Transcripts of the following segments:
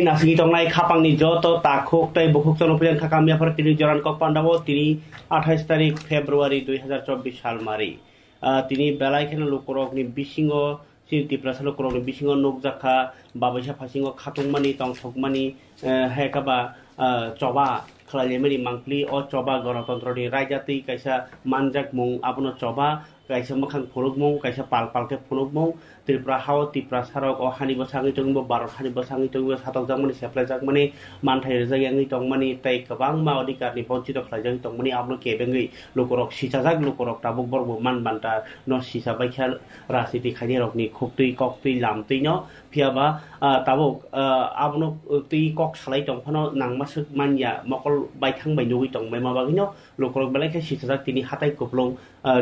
নাসিকি তংনাই খাপাংনি যত তাখুক তাই বকুক চনপ্রিয়ান খাকামিয়াফার তিনি জরান কক পান্ডাবো তিনি 28 তারিখ ফেব্রুয়ারি 2024 সাল মারি তিনি বেলাইখানে লোকরকনি বিসিংহ ত্রিপুরা লোকরকনি বিসিংহ নুকজাখা বাবাইসা ফাসিংহ খাতুংমানি তংথকমানি হেকাবা চবা খালাইমানি মাংপ্লি অ চবা গণতন্ত্রনি রায়জাতি কাইসা মানজাক মুং আবনো চবা kaisa makhang phunukmung kaisa palpalke phunukmung tripura hao tripura sarok o hanibo sangi tongbo barot hanibo sangi tongbo satok jakmani seplai jakmani manthai rejagi tongmani tei kwbang ma adhikarni bonchito khlaijak tongmani abno kebengi lokorok sisajak lokorok tabuk borbo manbanta no sisabaikha rajniti khaini rokni khuptui koktui lamtui no phiaba tabuk abno tui kok salai tongphano nangmasuk manya mokol baithang bai nugui tongbai mabagino lokorok belaikha sisajak tini hatai kuplung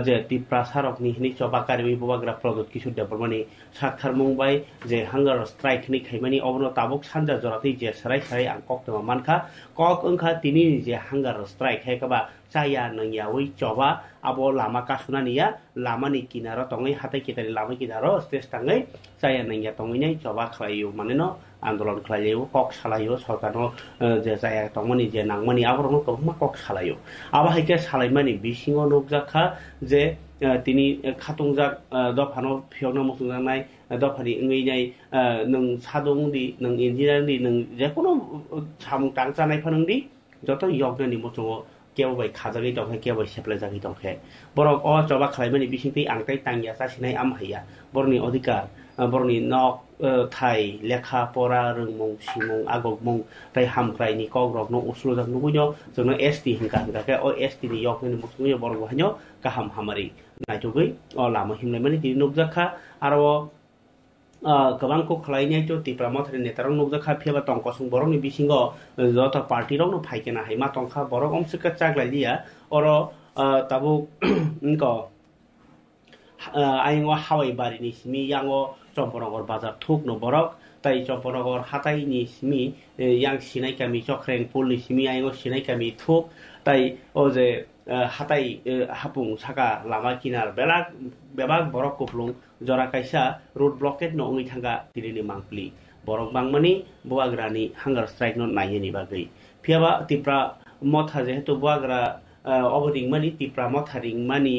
je tripura sarok ni hini choba karwi bubagra product kisu development সাক্ষার Mumbai যে hunger strike ni খাইমানি অবনো তাবুক সানজা জরাতি যে সারাই সারাই আং cock তমা মানখা cock ওংখা তিনি যে hunger strike হেকাবা চায়া নংয়া ওই চবা আবো লামা কাসুনানিয়া লামানি কিনারো তংই হাতে কেতারি লামা কিনারো স্টেজ টাঙ্গাই চায়া নংয়া তংইনাই চবা খালাইও মানে ন আন্দোলন খালাইও কক সালাইও সরকারনো যে চায়া তংমানি যে নাংমানি আবরনো তংমা কক সালাইও আবা হাইকে সালাইমানি বিসিংহ নুকজাখা যে তিনি খাতুংজাক দফানো ফিয়ংনা মুসুংজানাই দফানি 응ैनाय नों सादंदि नों इन्जिनियारदि नों जेखुनु सामुं टांजानाय फानंदि যত यगनानि मुसुङो केवबाय खाजागै दंखाय केवबाय सेप्लाय जागै दंखाय बरक अ चबा खालायमानि बिसिंति आंताय तांगिया सासिनाय आमहाया बरनि अधिकार बरनि नक थाइ लेखा परा रोंमुं सिमुं आगगमुं ताइ हामख्रायनि कग्रक न उसुलजाक नुगुयो जोंनो एसटी हिंका हिंकाके अ एसटी नि यगनानि मुसुङो बरक हान्यो गाहाम हामारि नायथुगै अ लामा हिमनायमानि दिनि नुगजाखा आरो गोबां को खालायनाय तो त्रिपुरा मथारि नेतारं नुगजाखा फियाबा तंकसुं बरकनि बिसिंगो जत पार्टिरंनो फाइकेना हाइमा तंखा बरक अमसुका चाग्लाइलिया अर ताबु इनको आइंगो हावाइ बारिनि सिमि यांगो चम्पनगर बाजार थुकनो बरक ताइ चम्पनगर हाताइनि सिमि yang sinai kami चख्रें पुलनि सिमि आइंगो sinai kami थुक ताइ ओजे हाताइ हापुं साका लामा किनार बेबाग बरक कुफलुं जरा काइसा रोड ब्लकेट न उङै थांगा दिनै मांप्लि बरक बांमानि बुवाग्रानि हांगार स्ट्राइक न नायनि बागै फियाबा त्रिपुरा मथा जेहेतु बुवाग्रा अबरिंमानि त्रिपुरा मथारिंमानि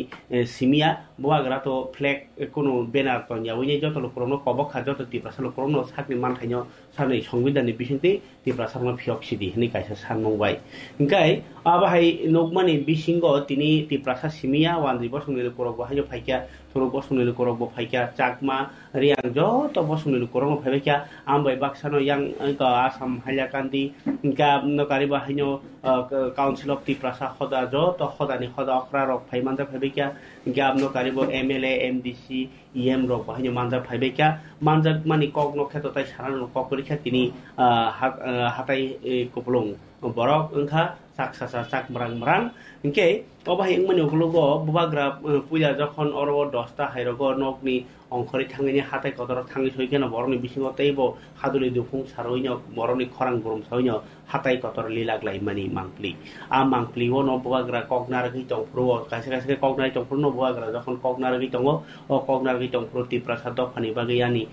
सिमिया बुवाग्रा तो फ्लेग कोनो बेनार तो यावैनि जत लोकरनो कबखा जत त्रिपुरा लोकरनो साकनि मानथाइनो सानै संबिधाननि बिसिंति त्रिपुरा सारनो फियक्सिदि हनि काइसा सानमंबाय इंकाय आबाहाय नगमानि बिसिंगो तिनि त्रिपुरा सा सिमिया वानजि बसंनि लोकरक बाहाय फाइका थरक बसंनि लोकरक फाइका चाकमा रियां जत बसंनि लोकरनो फाइका आमबाय बाक्सानो यां आसाम हाइलाकान्ति इंका नकारि बाहायनो काउन्सिल अफ त्रिपुरा सा हदा जत हदानि हदा अख्रा रक फाइमानजा फाइका इंका आमनो कारिबो एमएलए एमडीसी इएम रक बाहायनो मानजा फाइका मानजाक मानि कगनो खेतो ताइ सारानो ककरिखा तिनि हाताइ कुपलुं बरक ओंखा साकसासा साक मरां इनके अबाहाय इंमानि उगलुगो बुबाग्रा पुया जखन अरबो 10टा हाइरगो नकनि अंखरि थांगिनि हाताइ कदर थांगि सयकेनो बरनि बिसिङो तैबो हादुलि दुफुं सारयनो बरनि खरां गरम सयनो हाताइ कदर लिलाग्लाय मानि मांप्लि आ मांप्लिओ न बुबाग्रा कगनारगै दंफ्रो कासे कासे कगनारै दंफ्रो न बुबाग्रा जखन कगनारगै दङ अ कगनारगै दंफ्रो त्रिपुरा सा दफानि बागैयानि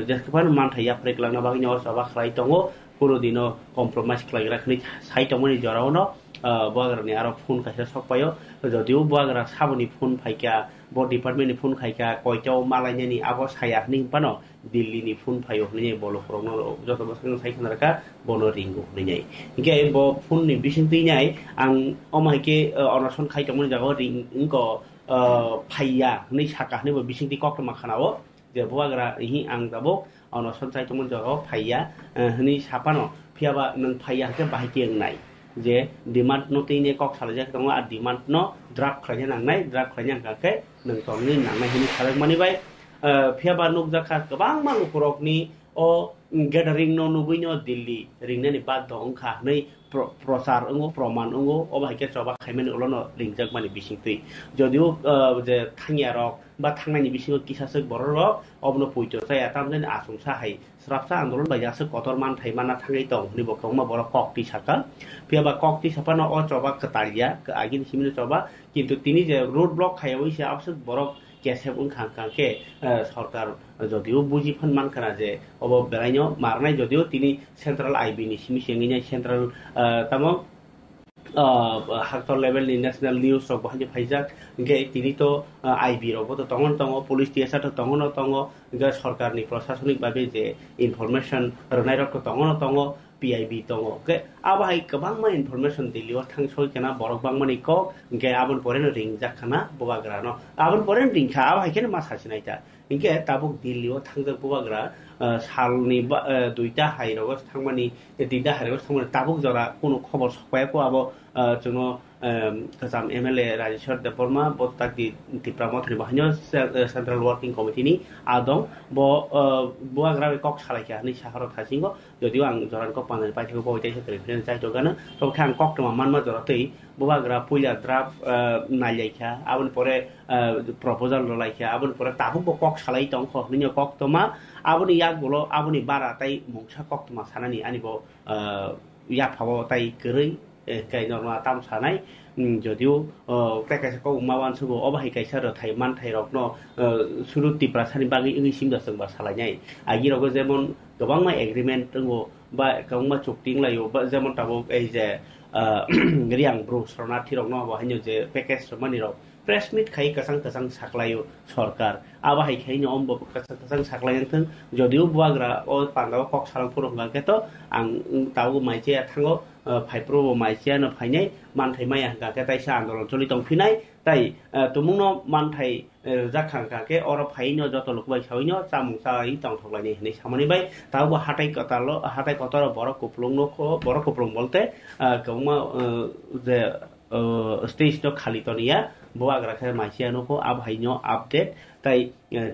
जेखबान मानथाया फ्रेगलांना बागैनो असबा खलाय दङ कोनो दिनो कम्प्रोमाइज खालायग्राखनि साइटमनि जरावनो बुवाग्रानि आरो फोन काइसा सकपायो जदिउ बुवाग्रा साबनि फोन फाइका ब डिपार्टमेन्टनि फोन खाइका कयटाव मालायनि आबो सायाखनि पानो दिल्लीनि फोन फायो हनि बलखरनो जत बसं साइखनारका बनो रिंगो हनि इके ब फोननि बिसिंतिनाय आं अमाइके अनसन खाइटमनि जागो रिंगो फाइया हनि साका हनि बिसिंति कक्टमा खानावो जे बुवाग्रा हि आं जाबो अनसन साइटमनि जागो फाइया हनि सापानो फियाबा नों फाइया के बाहायके नाय जे डिमान्ड न तैने कक सालायजाक दङ आ डिमान्ड न ड्राग खालायनो नांनाय ड्राग खालायनो नांगाखै नों तंनि नांनाय हनि साराक मानिबाय फियाबा नुगजाखा गोबां मानुखरकनि अ गेदारिं न नुबैनो दिल्ली रिंनानि बाद दंखा नै प्रचार अंगो प्रमाण अंगो अबाहायके चबा खायमेन उलनो रिंजाक मानि बिसिंतै जदिउ जे थांगिया रक बा थांनायनि बिसिङो किसासक बररक अबनो पयतो जाया तामजेन आसंसा हाय स्राबसा आन्दोलन बायजासो कतर मान थाइमाना थांगै दं नि बखौमा बर कक्ति साका फियाबा कक्ति सापानो अ चबा कतालिया आगिन सिमिनो चबा किन्तु तिनि जे रोड ब्लक खायावै से आपसो बरक কেসে বুনখাঙ্কাকে সরকার যদিও বুঝি ফনমান খানা যে অব বেলাইনো মারনাই যদিও তিনি central IB ni simi senginya central তামো হাক্তর লেভেল ni ন্যাশনাল নিউজ রক বহানি ফাইজাক গে তিনি তো আইবি রব তো তখন তঙ্গ পুলিশ টিএসআর তো তখন তঙ্গ গে সরকারনি প্রশাসনিক ভাবে যে ইনফরমেশন রনাই রক তখন তঙ্গ PIB dong ke abahai kabang ma information diliwa thang soi kana borok bang mani ko ke abon poren ring jakhana bobagra no abon poren ring kha abahai ken ma sasinai ta inke tabuk diliwa thang jak bobagra salni duita hairogos thangmani tinta hairogos thangmani tabuk jora kono khobor sakpaya ko abo jono kasam MLA Rajeshwar Deborma botak di Pramathri bahanyo Central Working Committee ni adong bo boagra kok salaikia ni saharo thasingo যদিও আং জরান cock পানানি পাইথাকো বইতাই সেতরে ফিরেন চাইতো গানা তো খান cock তমা মানমা জরাতেই bobagra puila drap nalaikha abon pore proposal lalaikha abon pore tabu bo kok salai tong kho ni kok toma aboni yak bolo aboni bara tai mungsa kok toma sanani ani bo yak phabo tai gerei kai norma tam sanai যদিও কাইসা কো মাওয়ান সুবো অবাহাই কাইসা র থাই মান থাই রকনো সুরু তিপ্রাসানি বাগি ইংলি সিমদা जोंबा सालायनाय आगि रगो जेमन गोबां मा एग्रीमेंट दंगो बा गोबां मा चुक्तिं लायो बा जेमन ताबो ए जे रियां ब्रो शरणार्थी रकनो बाहायनो जे पैकेज मानि रक प्रेस मिट खाइ कसं कसं साखलायो सरकार आबाहाय खाइनो अम्ब कसं कसं साखलायथों যদিও बुआग्रा ओ पान्दाव कक सालां पुरंगा केतो आं ताउ माइचे थांगो फाइप्रो माइचे न फाइनाय मानथाय माया गाके ताइसा आन्दोलन चलि दंफिनाय ताइ तुमुनो मानथाय जाखांगाके अर फाइनो जत लुकबाय साइनो चामुसाइ तंथलायनि हनै सामनिबाय ताउ हाटाय कतर बर कुप्लुं बोलते गौमा जे स्टेज तो खाली तो निया boagra khe maisia no ko abhaino update tai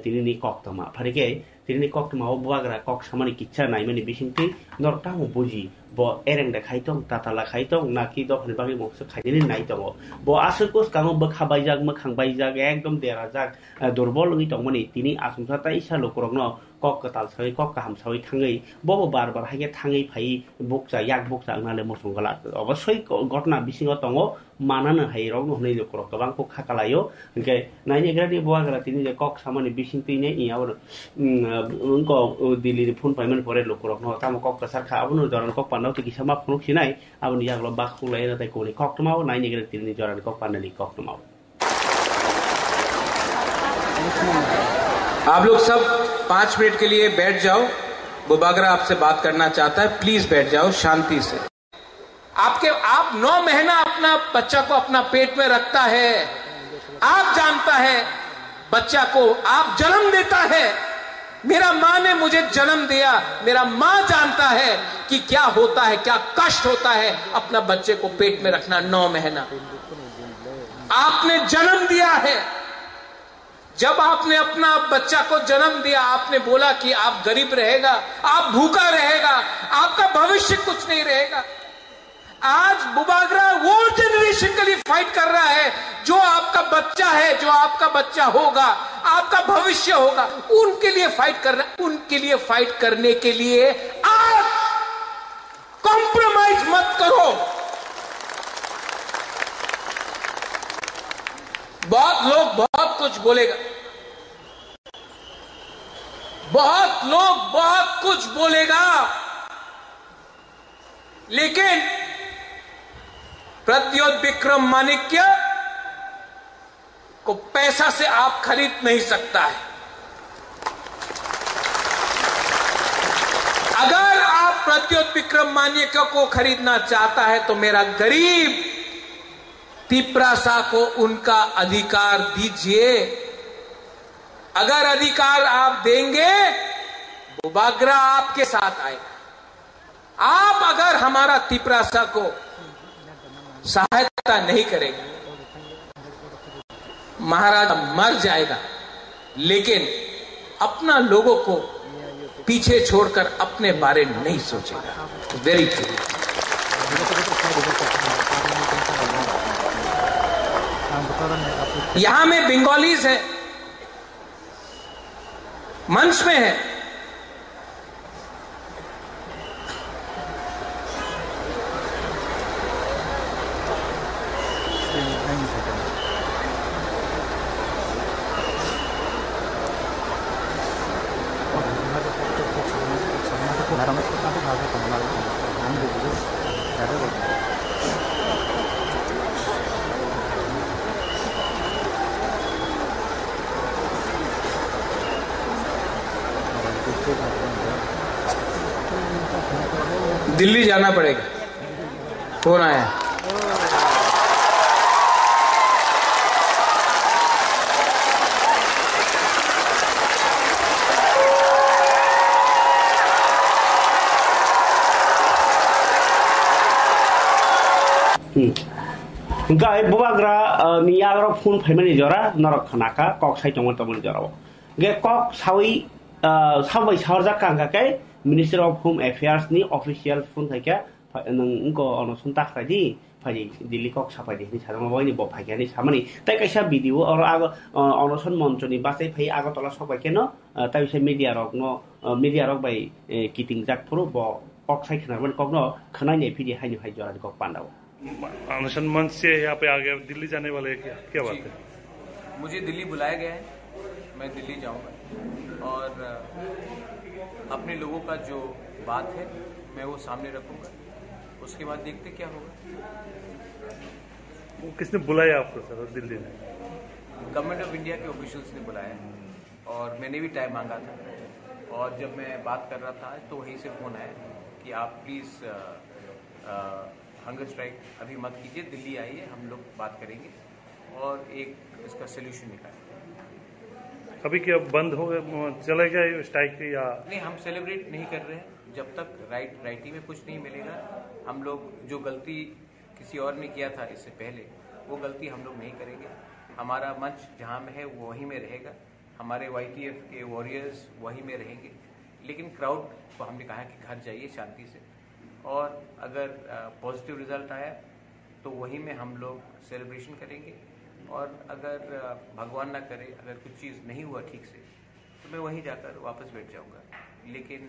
tinini koktoma pharike tinini koktoma o boagra kok samani kitcha naimani bisingti norta mo buji bo ereng de khaitong tatala khaitong naki do phani bagi mokse khaini nai tongo bo asukos kango ba khabaijak ma khangbaijak ekdom derajak durbol ngi tongmani tini asungsa tai sa lokrogno kok katal sai kok kaham sai thangai bo bar bar haige thangai phai bukja yak bukja nale mosongala অবশ্যই ঘটনা বিসিংও tongo manana hai rog no nei lokrok kabang ko khakalayo ke naini gradi boagra tini je kok samani bisingti ne iawr unko dili phone payment pore lokrok no tam kok kasar kha abuno joran kok panau ti kisama phone sinai abuni yaklo bak khulai na tai ko ni kok tomao naini gradi tini joran kok panali kok tomao आप लोग सब 5 minute के लिए बैठ जाओ बोबाग्रा आपसे बात करना चाहता है प्लीज बैठ जाओ शांति से आप 9 महीना अपना बच्चा को अपना पेट में रखता है आप जानता है बच्चा को आप जन्म देता है मेरा मां ने मुझे जन्म दिया मेरा मां जानता है कि क्या होता है क्या कष्ट होता है अपना बच्चे को पेट में रखना 9 महीना आपने जन्म दिया है जब आपने अपना बच्चा को जन्म दिया आपने बोला कि आप गरीब रहेगा आप भूखा रहेगा आपका भविष्य कुछ नहीं रहेगा आज बोबाग्रा वो जनरेशन के लिए फाइट कर रहा है जो आपका बच्चा है जो आपका बच्चा होगा आपका भविष्य होगा उनके लिए फाइट कर रहा है उनके लिए फाइट करने के लिए आज कॉम्प्रोमाइज मत करो बहुत लोग बहुत कुछ बोलेगा बहुत लोग बहुत कुछ बोलेगा लेकिन प्रद्योत विक्रम माणिक्य को पैसा से आप खरीद नहीं सकता है अगर आप प्रद्योत विक्रम माणिक्य को खरीदना चाहता है तो मेरा गरीब तिप्रासा को उनका अधिकार दीजिए अगर अधिकार आप देंगे बोबाग्रा आपके साथ आएगा आप अगर हमारा तिप्रासा को सहायता नहीं करेंगे महाराजा मर जाएगा लेकिन अपना लोगों को पीछे छोड़कर अपने बारे में नहीं सोचेगा वेरी ट्रू यहां में बंगालीज है मंच में है दिल्ली जाना पड़ेगा। फोन आया। Gai bubagra ni yagra phun phaimani jora norok khanaka kok sai tongmon tongmon jora ge kok sawi sabai sarja kangka kai Minister of Home Affairs ni official phun thaika nang ko ono sunta khradi phai Delhi kok sapai ni sarma boi ni bo phai ni samani tai kaisa video or ago ono son moncho ni basai phai ago tola sabai keno tai se media rok bai kiting jak puru bo kok sai khana kok no khana nei phidi hai ni hai jora kok pandao अनशन मंच से यहाँ पे आ गया, दिल्ली जाने वाले हैं, क्या बात है? मुझे दिल्ली बुलाया गया है, मैं दिल्ली जाऊंगा और अपने लोगों का जो बात है मैं वो सामने रखूंगा। उसके बाद देखते क्या होगा। वो किसने बुलाया आपको सर दिल्ली में? गवर्नमेंट ऑफ इंडिया के ऑफिशियल्स ने बुलाया और मैंने भी टाइम मांगा था और जब मैं बात कर रहा था तो वहीं से फोन आया कि आप प्लीज हंगर स्ट्राइक अभी मत कीजिए, दिल्ली आइए, हम लोग बात करेंगे और एक इसका सोल्यूशन निकालेंगे। अभी क्या बंद हो चलेगा स्ट्राइक या नहीं? हम सेलिब्रेट नहीं कर रहे हैं जब तक राइटी में कुछ नहीं मिलेगा। हम लोग जो गलती किसी और ने किया था इससे पहले वो गलती हम लोग नहीं करेंगे। हमारा मंच जहाँ में है वो वहीं में रहेगा, हमारे YTF के वॉरियर्स वहीं में रहेंगे, लेकिन क्राउड को हमने कहा कि घर जाइए शांति से और अगर पॉजिटिव रिजल्ट आया तो वहीं में हम लोग सेलिब्रेशन करेंगे और अगर भगवान ना करे अगर कुछ चीज़ नहीं हुआ ठीक से तो मैं वहीं जाकर वापस बैठ जाऊंगा। लेकिन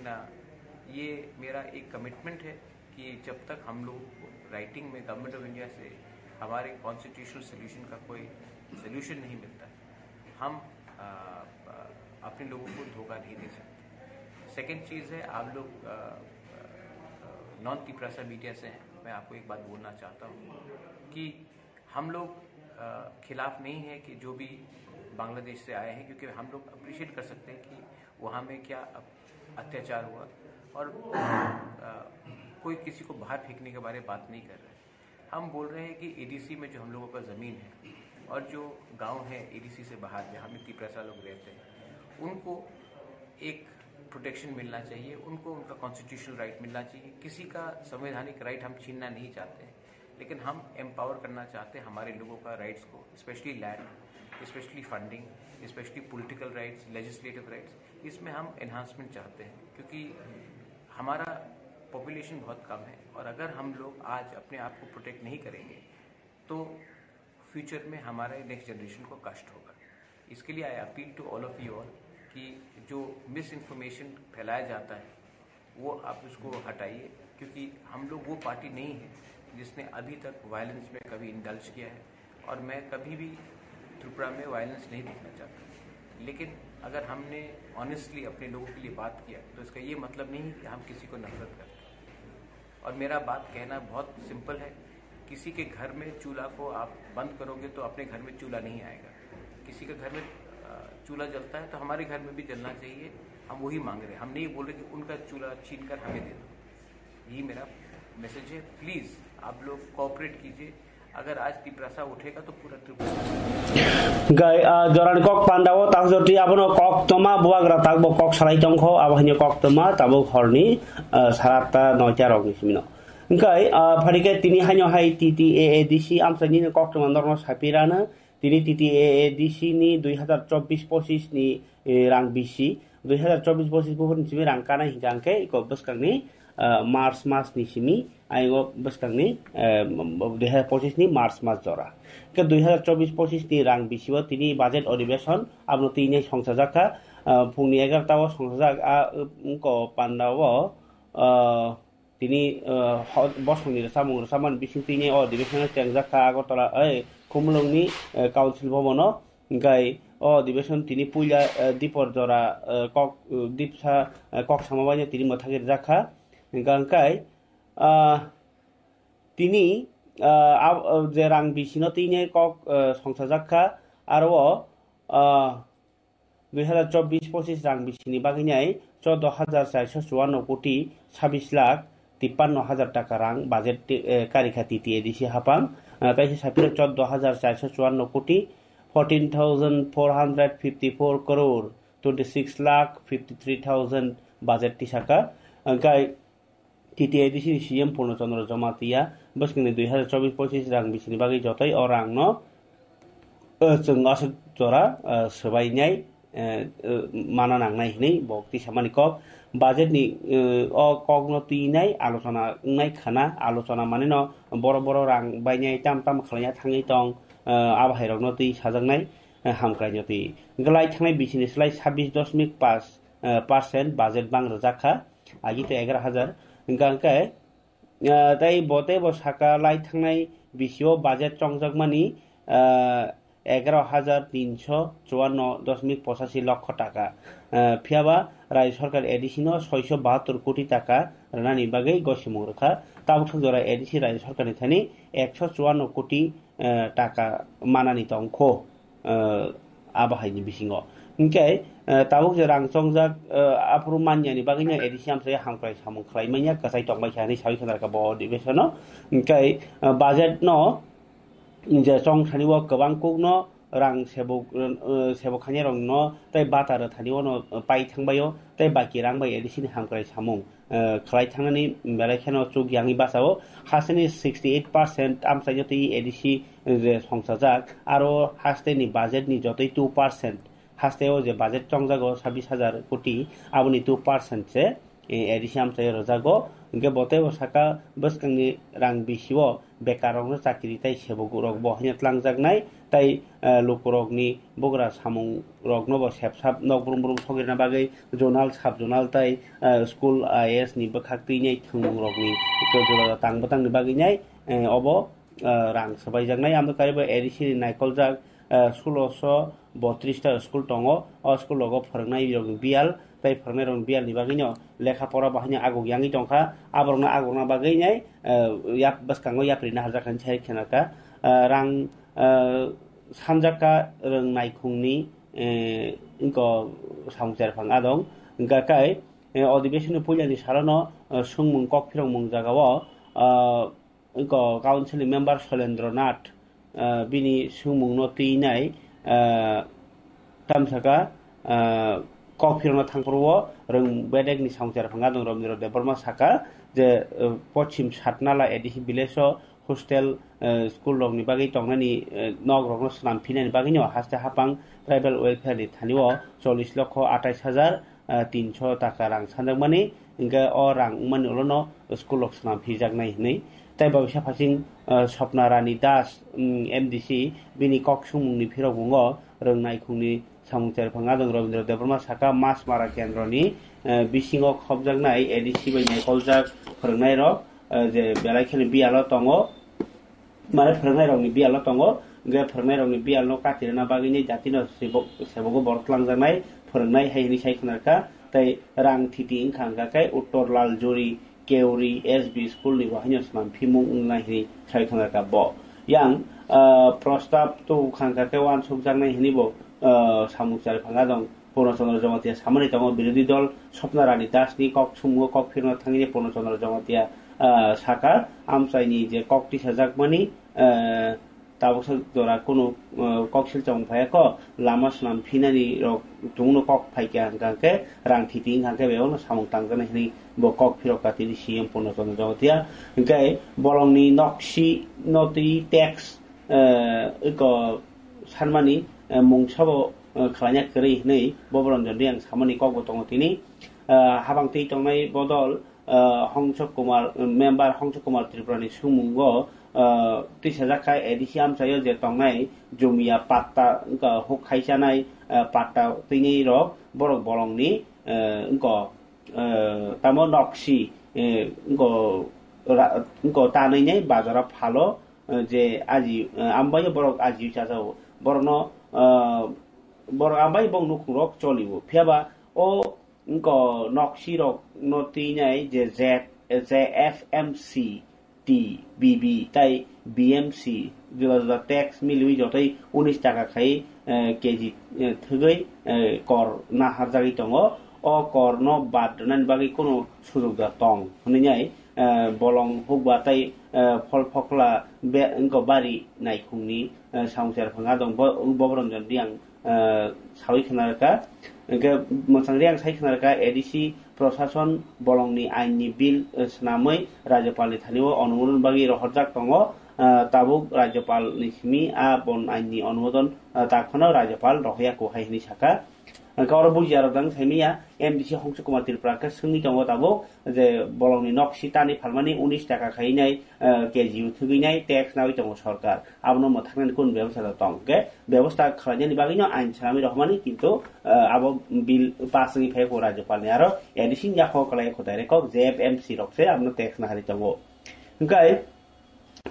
ये मेरा एक कमिटमेंट है कि जब तक हम लोग राइटिंग में गवर्नमेंट ऑफ इंडिया से हमारे कॉन्स्टिट्यूशनल सोल्यूशन का कोई सोल्यूशन नहीं मिलता हम अपने लोगों को धोखा नहीं दे सकते। सेकेंड चीज़ है, आप लोग नॉन तिपरासा मीडिया से हैं, मैं आपको एक बात बोलना चाहता हूँ कि हम लोग खिलाफ नहीं है कि जो भी बांग्लादेश से आए हैं, क्योंकि हम लोग अप्रिशिएट कर सकते हैं कि वहाँ में क्या अत्याचार हुआ और कोई किसी को बाहर फेंकने के बारे में बात नहीं कर रहे। हम बोल रहे हैं कि ADC में जो हम लोगों का ज़मीन है और जो गांव है ADC से बाहर जहाँ में तिपरासा लोग रहते हैं उनको एक प्रोटेक्शन मिलना चाहिए, उनको उनका कॉन्स्टिट्यूशनल राइट मिलना चाहिए। किसी का संवैधानिक राइट हम छीनना नहीं चाहते हैं, लेकिन हम एम्पावर करना चाहते हैं हमारे लोगों का राइट्स को, specially land, specially funding, specially political rights, legislative rights. इसमें हम एनहांसमेंट चाहते हैं क्योंकि हमारा पॉपुलेशन बहुत कम है और अगर हम लोग आज अपने आप को प्रोटेक्ट नहीं करेंगे तो फ्यूचर में हमारे नेक्स्ट जनरेशन को कष्ट होगा। इसके लिए I appeal to all of you all कि जो मिस इन्फॉर्मेशन फैलाया जाता है वो आप उसको हटाइए, क्योंकि हम लोग वो पार्टी नहीं है जिसने अभी तक वायलेंस में कभी इंडल्ज किया है और मैं कभी भी त्रिपुरा में वायलेंस नहीं देखना चाहता। लेकिन अगर हमने ऑनेस्टली अपने लोगों के लिए बात किया तो इसका ये मतलब नहीं कि हम किसी को नफरत करते हैं। और मेरा बात कहना बहुत सिंपल है, किसी के घर में चूल्हा को आप बंद करोगे तो अपने घर में चूल्हा नहीं आएगा। किसी के घर में चूल्हा जलता है तो हमारे घर में भी जलना चाहिए, हम वही मांग रहे हैं। हम नहीं बोल रहे कि उनका चूल्हा छीन कर हमें दे दो। यही मेरा मैसेज है। प्लीज आप लोग कोऑपरेट कीजिए। अगर आज तिपरासा उठेगा तो पूरा Tripura gai joran kok pandawo tak joti abono kok toma buagra tak bo kok salai tongkho abahnya kok toma tabo horni sarata noja rok ni simino gai pharike tini hanyo hai TTAADC amsani ni kok toma norno sapirana tini TTAADC ni 2024-25 ni rang BC 2024-25 buhur ni simi rang kana hingangke iko beskangni Mars mas ni simi ayo beskangni 2025 ni Mars mas jora ke 2024-25 ni rang bisiwo tini budget अधिवेशन abno tini songsajaka phungni 11 tawo songsajak ko pandawo tini bosongni samung saman bising tini अधिवेशन chengjaka agotala kumlungni council bhobono gai अधिवेशन tini puila dipor jora kok dipsa kok samabanya tini mothagir jakha gangkai tini যে রাং বিছিনো তিনে cock সংসার যাক্ষা আর 2024-25 রাং বিছিনি বাগিনাই 14,454 কোটি 26 লাখ 53,000 টাকা রাং budget কারিখা তিতি ADC হাপাং তাইসে Sapir 14,454 কোটি 14,454 crore 26,53,000 budget টিসাকা अंकाय টিটিআইডিসি CM পূর্ণচন্দ্র জমাতিয়া বসকিনে 2024-25 রাং বিসিনি বাগै जतै अ रां न जों असक जरा सबायनाय माना नांनाय हिनै बक्ति सामानि कक बाजेटनि अ कगनो तिनाय आलोचना नाय खाना आलोचना माने न बर बर रां बायनाय ताम ताम खालायना थाङै दं आबाहायरकनो ति साजांनाय हामख्रायनो ति गलाय थांनाय बिसिनि स्लाय 26.5% बाजेट बां रजाखा आगि तो 11,000 गांकाय ताई बते बसाका लाई थांनाय बिसिओ बाजेट चंगजाकमानि 11,354.85 লক্ষ টাকা ফিয়াবা রাজ্য সরকার এডিসিনো 672 কোটি টাকা রানানি বাগै গসিমु रखा ताबुक जरा एडिसि राज्य सरकारनि थानि 154 कोटी टाका मानानि तंख आबाहायनि बिसिङाव ओंखाय ताबुक जे रां चंजाक आफरु मान्यानि बागैनो एडिसि आमफ्राय हांख्राय सामुं खालायमाया गासाय तंबाय थानि सावि खनारका ब दिबेसनो ओंखाय बाजेट न जे चंग थानिव गोबां कुगनो रां सेबखानि रं न तै बातार थानिव न पाइ थांबायो तै बाकी रां बाय एडिसिनि हांख्राय सामुं खालाय थांनानि बेलायखेनो चुगियाङि बासाव हासेनि 68% आमसाय तै एडिसि जे संसाजाक आरो हास्तेनि बाजेटनि जतै 2% हास्तेयाव जे बाजेट चंजागो 26,000 कोटी आबुनि 2% से एडिसि आमसाय रजागो इंगे बते बसाका बसकांनि रां बिसिओ बेकारनो चाकरि तै सेबगुरक बहायना tlangjaknai तै लुकुरकनि बग्रा सामुं रकनो ब सेबसाब नगब्रुम ब्रुम सगिरना बागै जोनाल साब जोनाल तै स्कुल आईएएस नि बखाक्तिनै थुंमुं रकनि गोजोला तांबतांनि बागैनाय अबो रां सबायjaknai आमदो कारिबो एडिसि नायकलजाक 1632 टा स्कुल दङ अ स्कुल लगो फोरोंनाय बियाल तै फोरोंनाय रं बियाल नि बागैनो लेखा परा बाहायना आगु यांगि दंखा आबरना बागैनाय याप बसकांगो याप्रिना हाजाखान छाय खेनाका रां सानजाका रं नायखुंनि इनको सामचार फांगा दं गाकाय अधिवेशन पुलियानि सारानो सुंमुं ककफिरं मुं जागाव इनको काउन्सिल मेम्बार शैलेन्द्रनाथ बिनि सुंमुं नतिनाय तामसाका ककफिरंनो थांफोरवो रं बेडेगनि सामचार फांगा दं रबिन्द्र देबबर्मा साका जे पश्चिम सातनाला एडिसि विलेजो हस्टेल स्कुल रंनि बागै तंनानि नग रंनो सनामफिनानि बागैनो हास्ते हापां ट्राइबेल वेलफेयारनि थानिव 40,28,300 टाका रां सानजाकमानि इंगा अ रां मानि उलनो स्कुल लक सनामफिजाकनाय हिनै तै बावैसा फासिं सपना रानी दास एमडीसी बिनि ककसुमुंनि फिरक बुङो रोंनाय खुंनि सामुंचार फांगा दं रबिन्द्र देबबर्मा साका मासमारा केन्द्रनि बिसिङाव खबजाकनाय एडिसि बायनाय कलजाक फोरोंनाय रक जे बेलायखेनि बियाल दङ माने फोरोंनाय रंनि बियाल दङ गे फोरोंनाय रंनि बियाल न कातिरना बागैनि जातिनो सेबगो बरतलांजानाय फोरोंनाय हायनि सायखनारका तै रां थिति इंखांगाखाय उत्तर लालजुरि केवरी एसबी स्कुल नि बाहायनो समान फिमुं नायनि सायखनारका ब यां प्रस्ताव तो खांगाखाय वान सुबजानाय हिनिबो सामुचार फांगा दं पूर्णचंद्र जमातिया सामने दङ बिरोधी दल सपना रानी दासनि ककसुमुङो ककफिरनो थांनि पूर्णचंद्र जमातिया साका आमसायनि जे ककति साजाकमानि ताबुक जरा कुनु ककसिल चंफायाक लामा सनाम फिनानि रक दुंनो कक फाइके हांगाके रां थिति हांगाके बेयावनो सामुं तांजानाय हिनि ब कक फिरकातिनि सीएम पूर्णचंद्र जमातिया इंकाय बलंनि नक्सि नति टैक्स इको सानमानि मुंसाबो खालायना करै हिनै बबरनजननि आं सामनि कक बतंगतिनि हाबांथि तंनाय बदल हंसक कुमार मेम्बार हंसक कुमार त्रिपुरानि सुमुंगो तिसाजाखा एडिसि आमसायो जे तंनाय जुमिया पाट्टा हुक खायसानाय पाट्टा तिनि रक बरक बलंनि इंको तामो नक्सि इंको तानैनाय बाजारा फालो जे आजि आमबायो बरक आजि जाजाव बरनो बरक आमबाय बं नुखुरक चलिबो फियाबा ओ इंको नक्सि रक नतिनाय जे जेएफएमसी टी बीबी ताई बीएमसी जो टैक्स मिलुई जतै 19 टाका खाय केजि थगै कर नाहार जागै दङ अ कर न बाद नानि बागै कोनो सुजुग दा दं हनैनाय bolong hukba tai phol phokla be engko bari naikungni samser phanga dong bobronjon riang sawi khnarka engke mochang riang sai khnarka ADC প্রশাসন বলংনি আইননি বিল স্নামৈ রাজ্যপালনি থানিও অনুমোদন বাগি রহরজাক tongo tabuk রাজ্যপাল নিসমি বন আইননি অনুমোদন তাখনো রাজ্যপাল রহয়া কোহাইনি সাকা কাওর বুজিয়ারদাং সাইমিয়া MDC Hansa Kumar ত্রিপুরাকে সঙ্গি tongo tabuk যে বলংনি নকশি তানি ফালমানি 19 টাকা খাইনাই কেজি থুগিনাই ট্যাক্স নাওই tongo সরকার আবনো মথাকনান কোন ব্যবস্থা তংকে ব্যবস্থা খালাইনি বাগিনো আইন সালামি রহমানি কিন্তু আবো বিল পাসনি ফে কো রাজ্যপালনি আরো এডিশন জাখো কলাই খোদাই রেকক JFMC রকসে আবনো ট্যাক্স না হারি tongo ওংকাই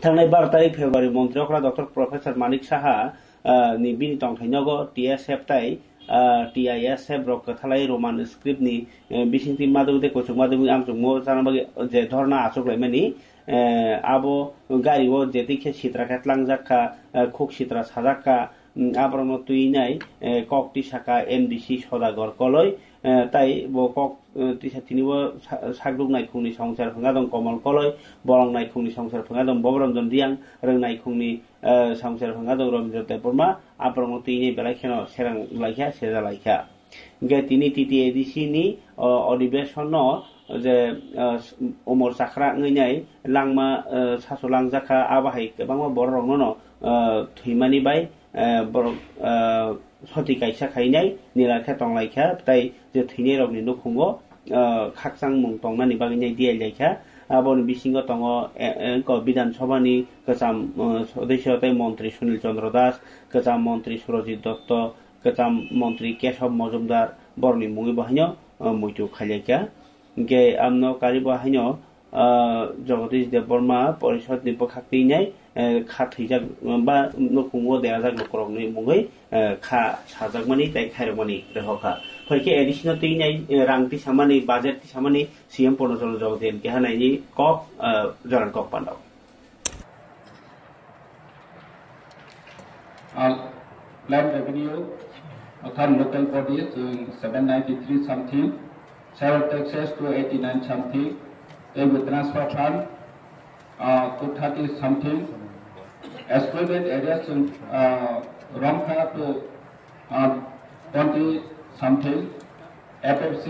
थांनाय 12 तारिख फेब्रुवारि मन्त्री अखरा डॉक्टर प्रोफेसर मानिक साहा नि बिनि तंथाइनगो TSF ताइ TISF रक थालाय रोमान स्क्रिप्ट नि बिसिंति मादुदे कोचुक मादुमि आमचुमो जानबागे जे धरना आचुकलायमानि आबो गारिओ जेतिखे सित्रा खातलांजाखा खुक सित्रा साजाखा आब्रनो तुइनाय ककति साका MDC सदागर कलय তাই কক তিনিবো সাগদুক নাইখুংনি সংসার ফঙ্গা দং কমল কলয় বলং নাইখুংনি সংসার ফঙ্গা দং ববরঞ্জন রিয়াং রং নাইখুংনি সংসার ফঙ্গা দং রবীন্দ্র দেববর্মা আব্রমো তিনি বেলাইখানো সেরাং লাইখা সেজা লাইখা গে তিনি TTADC ni অধিবেশন যে অমর চাকরা ngैनाय langma sasolang jaka abahai kebangma borongno thैमानि बाय सति काइसा खाइनाय निलाखा तंलाइखा ताइ जे थैनाय रगनि नखुंगो खाकसां मुं तंनानि बागिनाय दियाय लाइखा आबोनि बिसिंग तंगो विधान सभानि गोजाम सदस्य ताइ मन्त्री सुनील चन्द्र दास गोजाम मन्त्री सुरजित दत्त गोजाम मन्त्री केशव मजुमदार बरनि मुङै बाहायनो मैथु खाइलाइखा गे आमनो कारि बाहायनो जगदीश देबबर्मा परिषद नि बखाक्तिनाय खाथैजाक बा नखुंगो देयाजाक नखरनि मुङै खा साजाकमानि ताइ खायरमानि रेहखा फैके एडिशनल तिनाय रांति सामानि बाजेट सामानि CM पनजल जगदेन के हानायनि कक जरन कक पान्दाव land revenue of local bodies 793 something, several taxes to 89 something, they will transfer fund to 30 something, excluded areas Romka to 20 something, FFC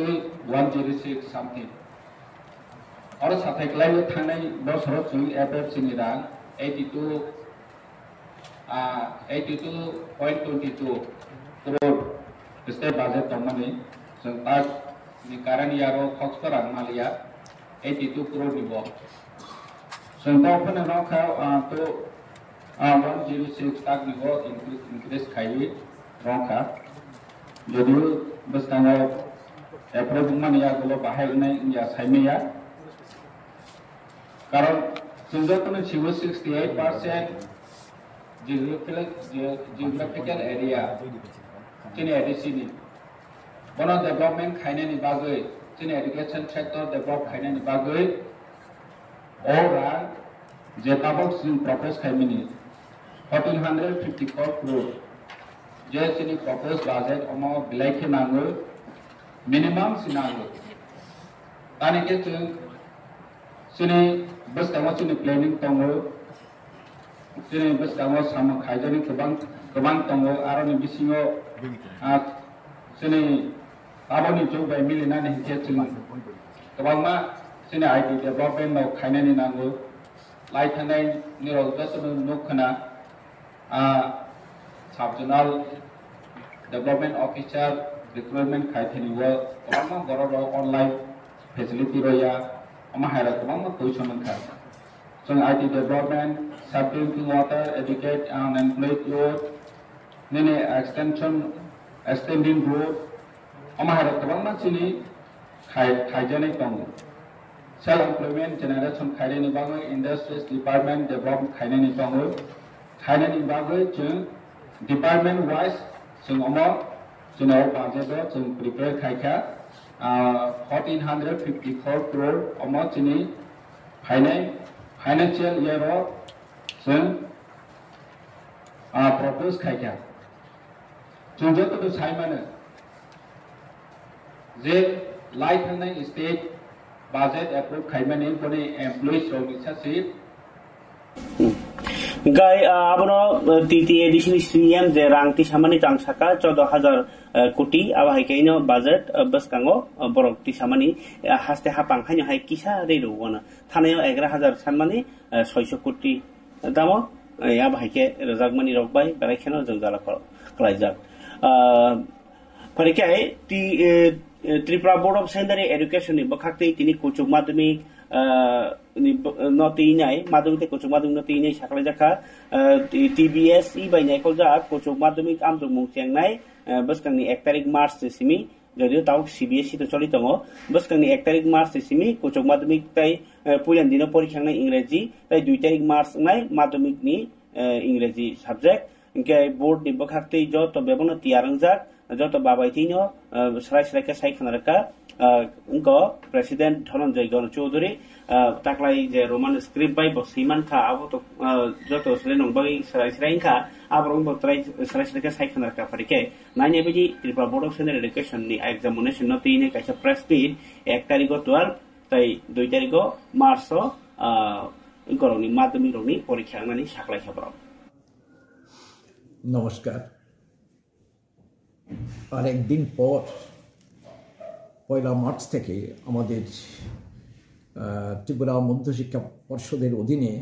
106 something. और साथैक्लाय थानाय बोसोराव जों FFC नि रां 82.22 crore state budget दंमानि जों ताक नि कारण यारो खक्सफोरा मालिया 82 crore निबो जों दाफोरनो नखा तो 106 ताक निबो इंक्रीज खायि रंखा यदि बस्ताङो एप्रुव मानिया गलो बाहायनाय या साइमेया कारण जों जतनो 68% geographical area जोंनि ADC नि बनो डेभलपमेन्ट खायनायनि बागै जोंनि एडुकेशन सेक्टर डेभलप खायनायनि बागै औरा जेताबक जों प्रपोज खायमिनि 1454 crore जे जोंनि प्रपोज बाजेट अमा बिलाइखे नांगो मिनिमाम सिनांगो तानिके जोंनि बस्ताङो जोंनि प्लेनिं दङो जोंनि बस्ताङो साम खायजानि गोबां दङो आरो बिसिङो जोंनि आबोनि जौगाय मिलिनानै हेथे जों गोबांमा जोंनि IT डेभलपमेन्टआव खायनायनि नांगौ लाइथानाय निरजतनो नखना साबजोनाल डेभलपमेन्ट अफिसार रिक्रुटमेन्ट खायथेनिबो गोबांमा बर'राव अनलाइन फेसिलिटि रया अमाहायरा गोबांमा कुइसन ओंखार जों IT डेभलपमेन्ट साब drinking water educate unemployed youth निने extending road अमाहायरा गोबां मानसिनि खायजानाय दङ सेल्फ एमप्लयमेन्ट जेनेरेशन खायनायनि बागै इंडस्ट्रिज डिपार्टमेन्ट डेभलप खायनायनि दङ खायनायनि बागै जों डिपार्टमेन्ट वाइज जों जोंनाव बाजेटआव जों प्रिपेयर खायखा 1454 crore जोंनि फाइनेंशियल इयाराव जों प्रपोज खायखा जों जतनो साइमानो जे लाइट होनाय state budget approve khaimani boni employees rok ni sasi গাই আবনো তৃতীয় এডিশন সিএম যে রাংটি সামানি তাংসাকা 14,000 কোটি আবাহাইকাইনো বাজেট বসকাঙ্গো বরকটি সামানি হাসতে হাপাংখাইনো হাই কিসা রেরোনা থানাयाव 11,000 সানমানি 600 কোটি দামो আবাহাইকে রজাকমানি রকবাই বেরাইখানো जों जाला खालायजाक फरिखाय Tripura board of secondary education नि बखाक्तै तिनि कुचुक माध्यमिक नतीनाय माध्यमिक कुचुक माध्यमिक नतीनाय साखलाय जाखा टीबीएस इ बायनाय खलजा कुचुक माध्यमिक आमजों मुंचेंनाय बसकांनि 1 तारिख मार्च सिमी যদিও তাও সিবিএসই তো চলি দङ বসকাंनि 1 तारिख मार्च सिमी कुचुक माध्यमिक ताई पुलिन दिन परीक्षांनाय इंग्रेजी ताई 2 तारिख मार्च नाय माध्यमिकनि इंग्रेजी सब्जेक्ट इनके बोर्ड नि बखाक्तै जत बेबनो तियारंजाक जत बाबायतिनो सराय-सरायका सायखानारका उनको प्रेसिडेंट धनंजय गण चौधरी ताकलाई जे रोमान स्क्रिप्ट बाय बसिमानखा आबो तो जत सलेनंबाय सराय-सरायखा आबरं बत्राय सराय-सरायका सायखानारका फरिके नायने बेदि Tripura board of secondary education नि एग्जामिनेशन नतिने कायसा प्रेस मिट 1 तारिख 12 ताई 2 तारिख मार्च गरनि माध्यमिक रनि परीक्षा नानि साखलाय खबर नमस्कार আর একদিন পর 1 মার্চ থেকে আমাদের ত্রিপুরা মধ্যশিক্ষা পর্ষদের অধীনে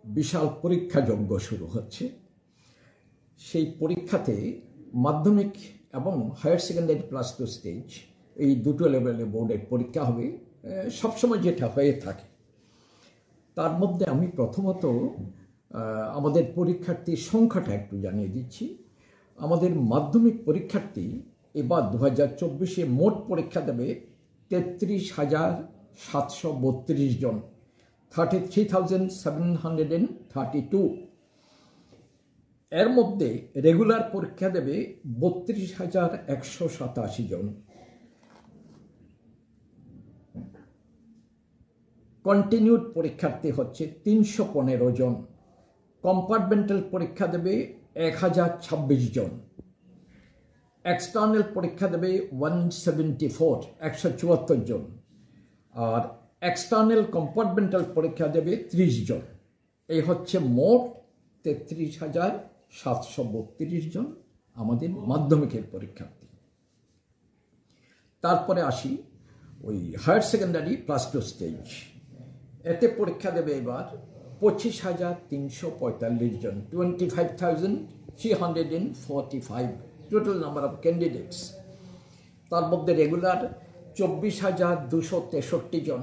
বিশাল পরীক্ষাযজ্ঞ শুরু হচ্ছে সেই পরীক্ষাতে মাধ্যমিক এবং হায়ার সেকেন্ডারি প্লাস 2 স্টেজ এই দুটো লেভেলে বোর্ডের পরীক্ষা হবে সবসময় যেটা হয়ে থাকে তার মধ্যে আমি প্রথমত আমাদের পরীক্ষার্থীর সংখ্যাটা একটু জানিয়ে দিচ্ছি আমাদের মাধ্যমিক পরীক্ষার্থী এবার 2024 মোট পরীক্ষা দেবে 33,732 জন 33,732 এর মধ্যে রেগুলার পরীক্ষা দেবে 32,187 জন কন্টিনিউড পরীক্ষার্থী হচ্ছে 315 জন কম্পার্টমেন্টাল পরীক্ষা দেবে 1026 জন এক্সটার্নাল পরীক্ষা দেবে 174 জন আর এক্সটার্নাল কম্পার্টমেন্টাল পরীক্ষা দেবে 30 জন এই হচ্ছে মোট 33,732 জন আমাদের মাধ্যমিকের পরীক্ষার্থী তারপরে আসি ওই হায়ার সেকেন্ডারি প্লাস 2 স্টেজ এতে পরীক্ষা দেবে এবার 25,345 জন 25,345 টোটাল নাম্বার অফ ক্যান্ডিডেটস তার মধ্যে রেগুলার 24,263 জন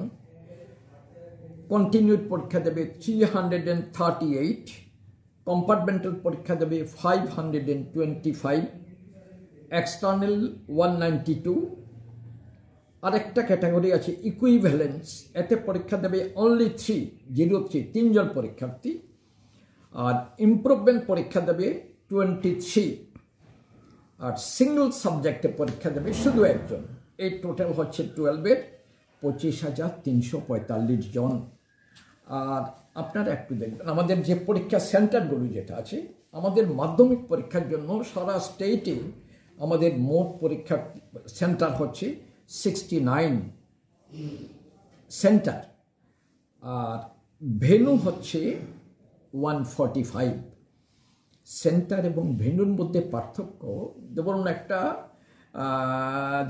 কন্টিনিউড পরীক্ষা দেবে 338 কম্পার্টমেন্টাল পরীক্ষা দেবে 525 এক্সটার্নাল 192 আরেকটা ক্যাটাগরি আছে ইকুইভ্যালেন্স এতে পরীক্ষা দেবে অনলি 3 জন পরীক্ষার্থী আর ইমপ্রুভমেন্ট পরীক্ষা দেবে 23 আর সিঙ্গল সাবজেক্টে পরীক্ষা দেবে শুধু একজন এই টোটাল হচ্ছে 12 এর 25,345 জন আর আপনারা একটু দেখবেন আমাদের যে পরীক্ষা সেন্টারগুলো যেটা আছে আমাদের মাধ্যমিক পরীক্ষার জন্য সারা স্টেটে আমাদের মোট পরীক্ষা সেন্টার হচ্ছে 69 সেন্টার আর ভেন্যু হচ্ছে 145 সেন্টার এবং ভেন্যুর মধ্যে পার্থক্য ধরুন একটা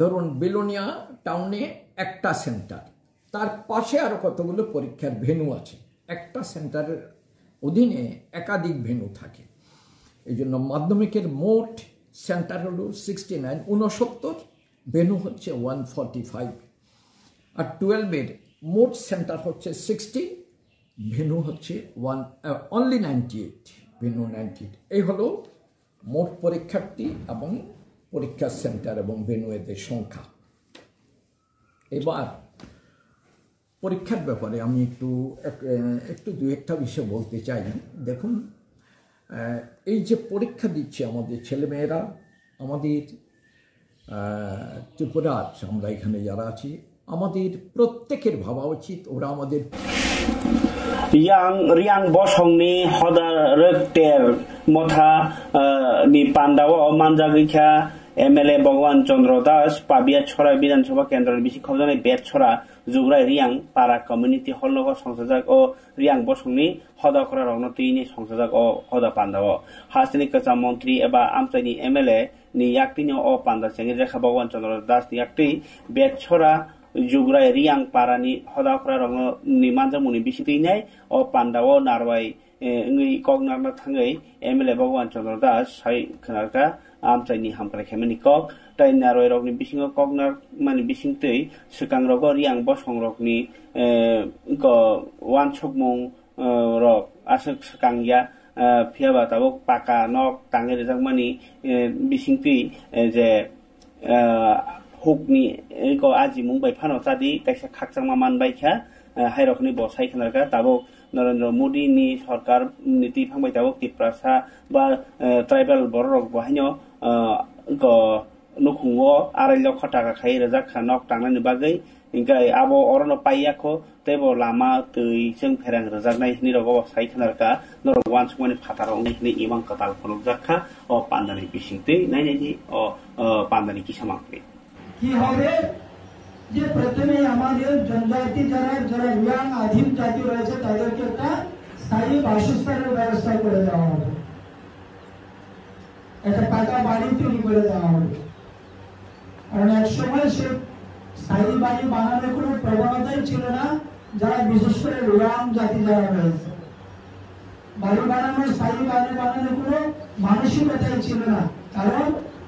ধরুন বেলোনিয়া টাউনে একটা সেন্টার তার পাশে আরও কতগুলো পরীক্ষার ভেন্যু আছে একটা সেন্টারের অধীনে একাধিক ভেন্যু থাকে এই জন্য মাধ্যমিকের মোট সেন্টার হলো 69 ভেন্যু হচ্ছে 145 আর 12 মোট সেন্টার হচ্ছে 60 ভেন্যু হচ্ছে অনলি 98 ভেন্যু 98 এই হলো মোট পরীক্ষার্থী এবং পরীক্ষা সেন্টার এবং ভেন্যু এদের সংখ্যা এবার পরীক্ষার ব্যাপারে আমি একটু দু একটা বিষয় বলতে চাই দেখুন এই যে পরীক্ষা দিচ্ছে আমাদের ছেলেমেয়েরা আমাদের ত্রিপুরার আমরা এখানে যারা আছি আমাদের প্রত্যেকের ভাবা উচিত ওরা আমাদের yang riang bosongni hoda rekter motha ni pandawo manjagikha MLA Bhagwan Chandra Das Pabia Chora Bidan Sabha Kendra Bisi Khobjani Bet Chora Jugrai Riang Para Community Hall Logo Songsajak O Riang Bosongni Hoda Khora Rogno Tini Songsajak O Hoda Pandawo Hasini Kacha Montri Eba Amchani MLA ni Yaktini O Panda Sengi Rekha Bhagwan Chandra Das ni Yakti Bet Chora Jugrai Riang Para ni Hoda Khora Rogno ni Manjamuni Bisi Tinai O Pandawo Narwai Ngi Kognarna Thangai MLA Bhagwan Chandra Das Sai Khanarka Amchani Hamkara Khemani Kok Tai Narwai Rokni Bisingo Kognar Mani Bising Tui Sukang Rogo Riang Bosong Rokni Ko Wan Chokmong Rok Asuk Sukang Ya Piaba Tabok Paka Nok Tangi Rizang Mani Bising Tui Je Hukni Ko Aji Mung Bai Pano Tadi Kaisa Kaksang Maman Baikha Hai Rokni Bosai Khanarka Tabok Narendra Modi ni Sarkar Niti Phangbai Tabok Tiprasa Ba Tribal Borok Bahanyo Ko Nukungo Arelo Khotaka Khai Rajak Khanok Tangnani Bagai Ingai Abo Orono Payako Tebo Lama Tui Seng Perang Rajak Nai Ni Rogo Sai Khanarka Nor Wan Sumani Phatarong Ni Imang Katal Phonok Jakha O Pandani Bisingte Nai Nai O Pandani Kisamangte কি হবে যে প্রথমে আমাদের জনজাতি যারা রিয়াং আদিম জাতি রয়েছে তাদেরকে একটা স্থায়ী বাসস্থানের ব্যবস্থা করে দেওয়া হবে একটা পাকা বাড়ি তৈরি করে দেওয়া হবে কারণ এক সময় সে স্থায়ী বাড়ি বানানোর কোনো প্রবণতাই ছিল না যারা বিশেষ করে রিয়াং জাতি যারা রয়েছে বাড়ি বানানো স্থায়ী বাড়ি বানানোর কোনো মানসিকতাই ছিল না কারণ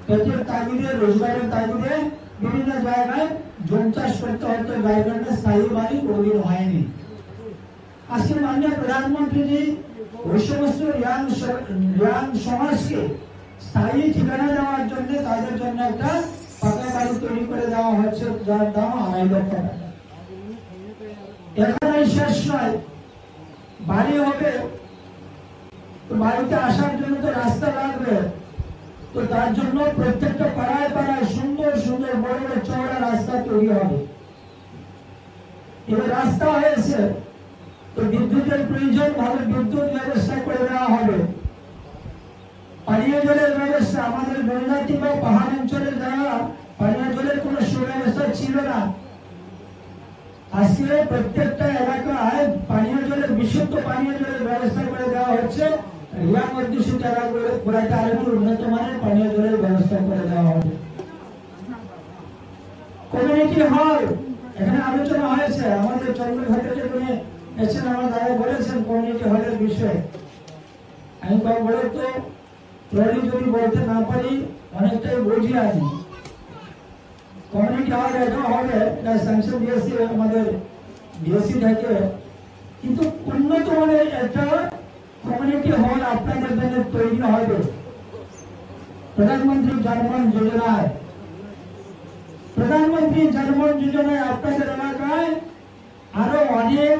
পেটের তাগিদে রোজগারের তাগিদে বিভিন্ন জায়গায় জমি চাষ করতে হতো যার কারণে স্থায়ী বাড়ি কোনোদিন হয়নি আজকে মাননীয় প্রধানমন্ত্রীজি ওই সমস্ত রিয়াং সমাজকে স্থায়ী ঠিকানা দেওয়ার জন্য তাদের জন্য একটা পাকা বাড়ি তৈরি করে দেওয়া হচ্ছে যার দাম 2.5 লক্ষ টাকা এখানেই শেষ নয় বাড়ি হবে তো বাড়িতে আসার জন্য তো রাস্তা লাগবে তো তার জন্য প্রত্যেকটা পাড়ায় পাড়ায় সুন্দর সুন্দর বড় বড় চওড়া রাস্তা তৈরি হবে এবার রাস্তা হয়েছে তো বিদ্যুতের প্রয়োজন ভাবে বিদ্যুৎ ব্যবস্থা করে দেওয়া হবে পানীয় জলের ব্যবস্থা আমাদের বন্যাতি বা পাহাড় অঞ্চলে যারা পানীয় জলের কোনো সুব্যবস্থা ছিল না আজকে প্রত্যেকটা এলাকায় পানীয় জলের বিশুদ্ধ পানীয় জলের ব্যবস্থা করে দেওয়া হচ্ছে রিয়াং অধ্যুষিত এলাকাগুলোতে আরেকটু উন্নত মানের পানীয় জলের ব্যবস্থা করে দেওয়া হবে কমিউনিটি হল এখানে আলোচনা হয়েছে আমাদের চন্দ্রঘাটে যেখানে এসেছেন আমার দাদা বলেছেন কমিউনিটি হলের বিষয়ে আমি বলে তো প্রহরী যদি বলতে না পারি অনেকটাই বুঝি আছি কমিউনিটি হল এটা হবে এটা স্যাংশন দিয়েছি আমাদের ডিএসসি থেকে কিন্তু উন্নত মানের একটা কমিউনিটি হল আপনাদের জন্য তৈরি হবে প্রধানমন্ত্রী জনমন যোজনায় আপনাদের এলাকায় আরো অনেক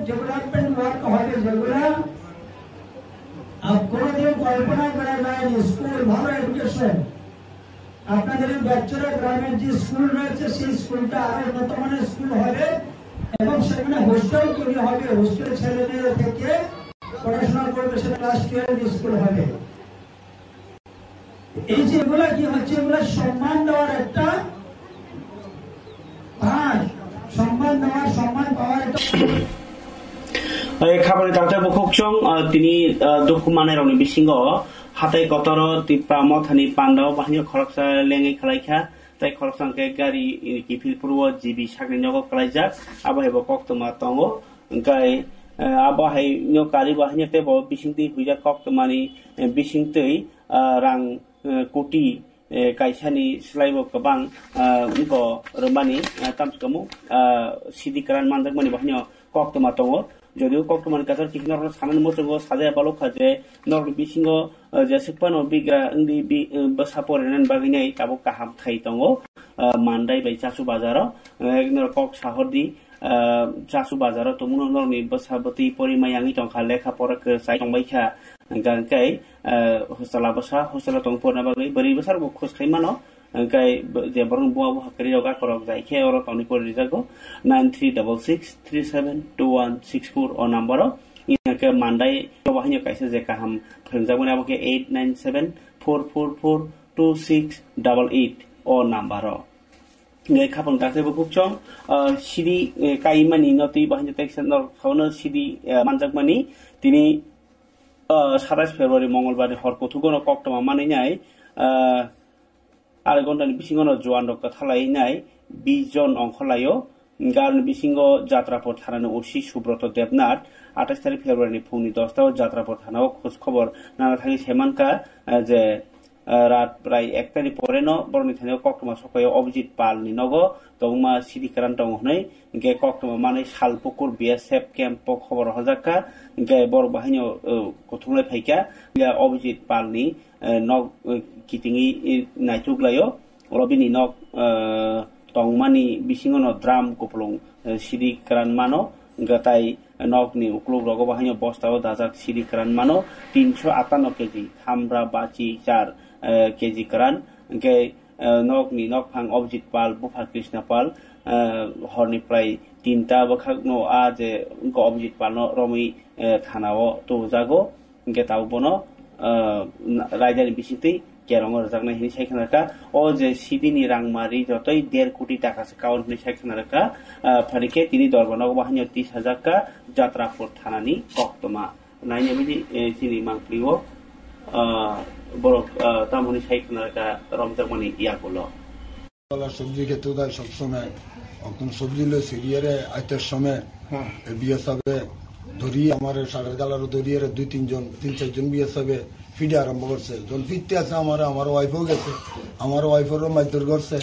ডেভেলপমেন্ট ওয়ার্ক হবে যেগুলা কোনোদিন কল্পনা করা যায়নি স্কুল ভালো এডুকেশন আপনাদের বাচ্চারা গ্রামের যে স্কুল রয়েছে সেই স্কুলটা আরো উন্নত মানের স্কুল হবে এবং সেখানে হোস্টেল তৈরি হবে হোস্টেল ছেলেমেয়েরা থেকে পড়াশোনা করবে সেটা ক্লাস 12 স্কুল হবে এই যে এগুলা কি হচ্ছে এগুলা সম্মান দেওয়ার একটা সম্মান পাওয়ার একটা খাবারের তাতে বখকচং তিনি দুখমানের রনি বিসিঙ্গ হাতাই কতর তিপ্রা মথানি পান্ডাও বাহিনী খরকসা লেঙ্গি খালাইখা তাই খরকসাংকে গাড়ি কিফিল পূর্ব জিবি সাগনি নগ খালাইজাক আবহাইব কক্তমা তঙ্গ গাই আবহাই কারি বাহিনী তেব বিসিংতি হুইজা কক্তমানি বিসিংতৈ রাং কোটি kaisani selaibok kebang ko remani tamskamu sidikaran mandak mani bahnya koktoma tongo যদিও কক্তমান কাছার কিছু নর সানান মচঙ্গ সাজায় বালক খাজে নর বিসিঙ্গ যে সেপানো বিগ্রা ইংদি সাপরেন বাগিনাই তাবো কাহাম থাই দङ মান্দাই বাই চাসু বাজার একনর কক সাহরদি চাসু বাজার তমুন নরনি বসাবতি পরিমায়াঙ্গি টংখা লেখা পড়াকে সাই টংবাইখা গানকাই হোস্টেলা বসা হোস্টেলা টংপরনা বাগै বরি বসার খোঁজ খাইমানো गाय जे बरं बुआ बुआ करी रोगा करक जायखे और पानी पर रिजागो 9366372164 ओ नम्बर इनके मानदाय बाहायनो कायसे जे काहाम फोरोंजागोन आबोके 897442688 अ नाम्बाराव ngai khapang dakse bo khupchong sidi kaimani noti bahanya tection khawno sidi manjakmani tini 27 February mongolbar hor kothugono koktoma manai nai 8 ঘন্টাनि bisingono joan rokka thalai nai 20 জন অংশলায়ও গারন বিসিংগো যাত্রাপথ থানানো ওসি সুব্রত দেবনাথ 28 তারিখ ফেব্রুয়ারি ফুংনি 10টাও যাত্রাপথ থানাও খোঁজ খবর নানা থাকি সেমানকা যে রাত প্রায় 1 তারিখ পরে ন বরনি থানাও কক্টমা সকায় অভিজিৎ পাল নি নগ তংমা সিডি কারান্ত হनै গে কক্টমা মানে শালপুকুর বিএসএফ ক্যাম্প খবর হজাকা গে বর বাহিনী কথুংলাই ফাইকা অভিজিৎ পাল নি নগ কিটিঙি নাইতুগলাयो রবিনি নগ tongmani bisingono drum kuplung sidi karan mano gatai nokni ukluk rogo bahanyo bostao dajak sidi karan mano 358 kg thamra bachi 4 kg karan ke nokni nokphang objit pal bufa krishna pal horni prai 3ta bakhagno a je objit pal no romi thanao to jago ke taubono raidani bisiti কেরঙর জাগনা হিনি সাইখানাকা ও যে সিদিনি রাংমারি যতই 1.5 কোটি টাকা count নি সাইখানাকা ফারিকে তিনি দরবানাও বাহানি 30,000 কা যাত্রাপুর থানানি কক্তমা নাইনে বিদি চিনি মাংপ্লিও বড় তামনি সাইখানাকা রমজাগমানি ইয়াগুলো সবজি খেতে দেয় সবসময় এখন সবজি লো সিরিয়ারে আইতের সময় বিয়ে সবে ধরি আমার সাগর গালার ধরিয়ে 2-3 জন 3-4 জন বিয়ে সবে ফিডে আরম্ভ করছে যখন ফিরতে আছে আমার ওয়াইফও গেছে আমার ওয়াইফেরও মাইতর করছে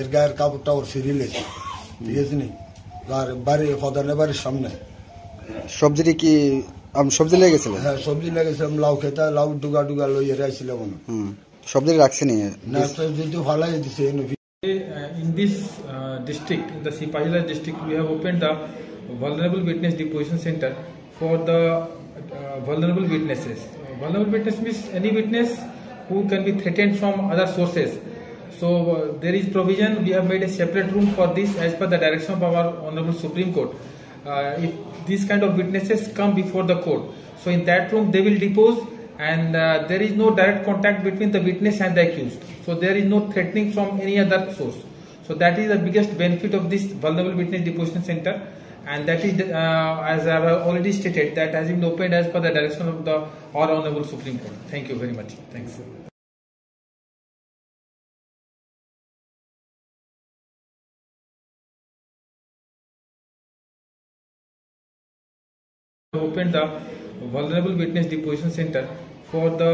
এর গায়ের কাপড়টা ওর সিরিয়ে লেছে ঠিক আছে নি আর বাড়ি ফদানের বাড়ির সামনে সবজি কি সবজি লেগে গেছিল হ্যাঁ সবজি লেগেছে লাউ খেতে লাউ ডুগা লইয়ে রাইছিল মনে সবজি রাখছে নি না যদি ফালাই দিছে in this district in the Sipahila district we have opened the vulnerable witness deposition center for the vulnerable witnesses. Vulnerable witness means any witness who can be threatened from other sources. So there is provision. We have made a separate room for this as per the direction of our Honorable Supreme Court. If these kind of witnesses come before the court, so in that room they will depose, and there is no direct contact between the witness and the accused. So there is no threatening from any other source. So that is the biggest benefit of this vulnerable witness deposition center. And that is, as I have already stated, that has been opened as per the direction of the Our Honorable Supreme Court. Thank you very much. Thanks. Opened the vulnerable witness deposition center for the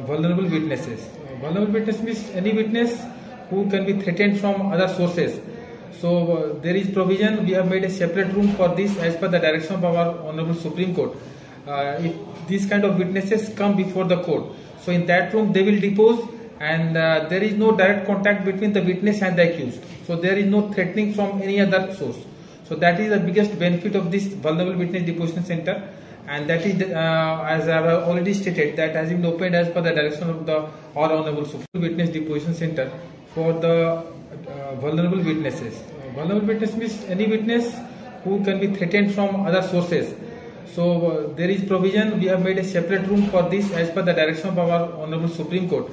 vulnerable witnesses. Vulnerable witness means any witness who can be threatened from other sources. So there is provision. We have made a separate room for this as per the direction of our Honorable Supreme Court. If these kind of witnesses come before the court, so in that room they will depose, and there is no direct contact between the witness and the accused. So there is no threatening from any other source. So that is the biggest benefit of this vulnerable witness deposition center. And that is, as I have already stated, that has been opened as per the direction of the Our Honorable Supreme Witness Deposition Center for the vulnerable witnesses. Vulnerable witness means any witness who can be threatened from other sources. So there is provision. We have made a separate room for this as per the direction of our Honorable Supreme Court.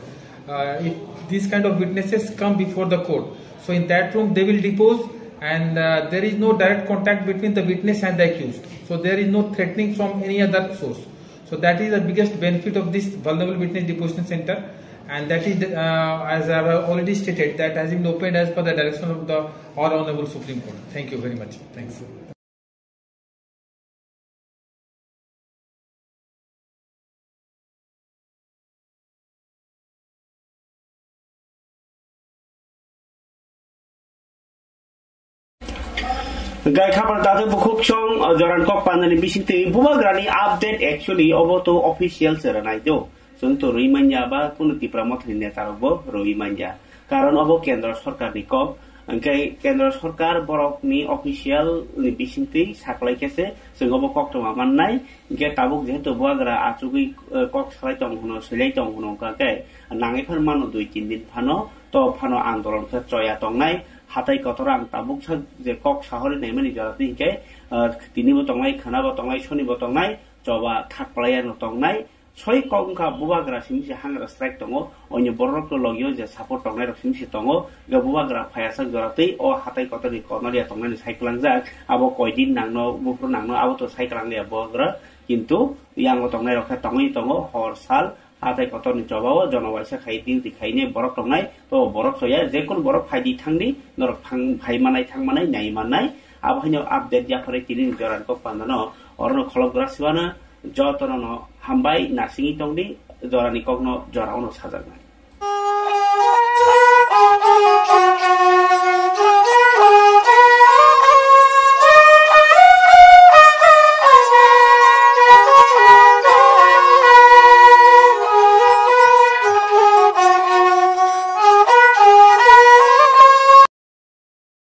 If these kind of witnesses come before the court, so in that room they will depose, and there is no direct contact between the witness and the accused. So there is no threatening from any other source. So that is the biggest benefit of this vulnerable witness deposition center. And that is, as I have already stated, that has been opened as per the direction of the Our Honorable Supreme Court. Thank you very much. Thanks. Gai khabar datu bukhuk chong joran kok panani bisinte bumagrani update actually oboto official seranai do sonto rimanya ba kunuti pramotri netarbo roimanya karon obo kendra sarkar ni kok angkai kendra sarkar borok ni official ni bisinte saklai kese sing obo kok to mannai ge tabuk jehetu buagra achugi kok salai tong hono selai tong hono ka kai nangai pharmano 2-3 din phano to phano andolon khe troya tongnai hatai kotorang tabuk sa je kok shahore naimani jarati ke tini bo tongnai khana bo tongnai soni bo tongnai joba thak player no tongnai soi kongka bubagra simsi hangra strike tongo onye borok logio je support tongnai rok simsi tongo ga bubagra phayasa jarati o hatai kotori konaria tongnai saiklangjak abo koidin nangno bufru nangno abo to saiklangia bogra কিন্তু yang tongnai rok tongi tongo hor sal hatai kotorni jobao jonawaisa khai duty khaine borok tongnai to borok soya je kon borok phaidi thangni norok phai manai thangmanai nai manai abo hino update ya pore tini joran ko pandano orno khologra siwana jotono hambai nasingi tongdi jorani kokno jorauno sajarnai